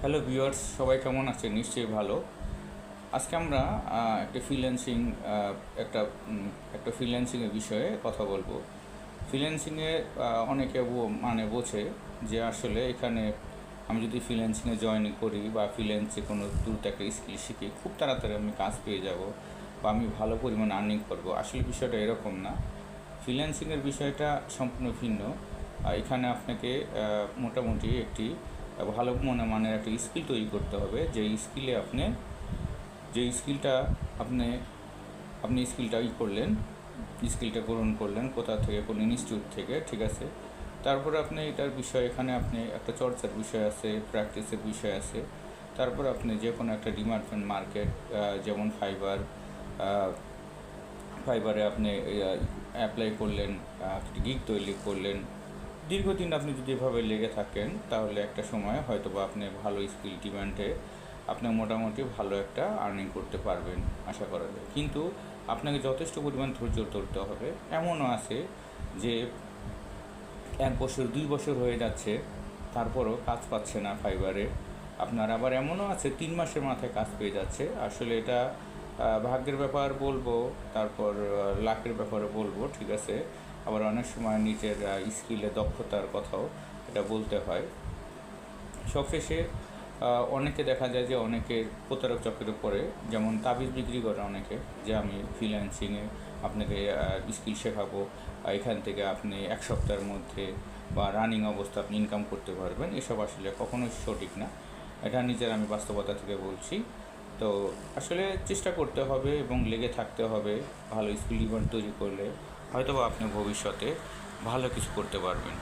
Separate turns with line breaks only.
Hello viewers, সবাই কেমন আছেন? নিশ্চয়ই ভালো। আজকে আমরা একটা ফ্রিল্যান্সিং একটা একটা ফ্রিল্যান্সিংয়ের বিষয়ে কথা বলবো। ফ্রিল্যান্সিংয়ে অনেকে মানে বোঝে যে আসলে এখানে আমি যদি ফ্রিল্যান্সিংয়ে জয়েন করি বা ফ্রিল্যান্সে কোনো দ্রুত একটা স্কিল শিখি, খুব তাড়াতাড়ি আমি কাজ পেয়ে যাব বা আমি ভালো পরিমাণ আর্নিং করবো। আসলে বিষয়টা এরকম না। ফ্রিল্যান্সিংয়ের বিষয়টা সম্পূর্ণ ভিন্ন। এখানে আপনাকে মোটামুটি একটি ভালো মানের একটা স্কিল তৈরি করতে হবে, যেই স্কিলটা আপনি আপনি স্কিলটা করলেন, স্কিলটা গ্রহণ করলেন কোথা থেকে, কোন ইনস্টিটিউট থেকে, ঠিক আছে। তারপর আপনি এটার বিষয়, এখানে আপনি একটা চর্চার বিষয় আছে, প্র্যাকটিসের বিষয় আছে। তারপর আপনি যে কোনো একটা ডিমান্ড মার্কেট, যেমন ফাইবারে আপনি অ্যাপ্লাই করলেন, একটি গিগ তৈরি করলেন। দীর্ঘদিন আপনি যদি এভাবে লেগে থাকেন তাহলে একটা সময় হয়তো বা আপনি ভালো স্কিল ডিমান্ডে আপনি মোটামুটি ভালো একটা আর্নিং করতে পারবেন, আশা করা যায়। কিন্তু আপনাকে যথেষ্ট পরিমাণ ধৈর্য ধরতে হবে। এমনও আছে যে 1 বছর 2 বছর হয়ে যাচ্ছে, তারপরও কাজ পাচ্ছে না ফাইবারে। আপনার আবার এমনও আছে 3 মাসের মাথায় কাজ পেয়ে যাচ্ছে। আসলে এটা ভাগ্যের ব্যাপার বলবো, তারপর লাকের ব্যাপারে বলবো, ঠিক আছে। আবার অনেক সময় নিজের স্কিলে দক্ষতার কথাও এটা বলতে হয়। সবশেষে অনেকে দেখা যায় যে অনেকের প্রতারক চক্রে পড়ে, যেমন তাবিজ বিক্রি করে অনেকে, যে আমি ফ্রিল্যান্সিংয়ে আপনাকে স্কিল শেখাবো, এখান থেকে আপনি 1 সপ্তাহের মধ্যে বা রানিং অবস্থা আপনি ইনকাম করতে পারবেন। এসব আসলে কখনোই সঠিক না। এটা নিজের আমি বাস্তবতা থেকে বলছি। তো আসলে চেষ্টা করতে হবে এবং লেগে থাকতে হবে। ভালো স্কিল ডিমান্ড তৈরি করলে হয়তো বা আপনি ভবিষ্যতে ভালো কিছু করতে পারবেন।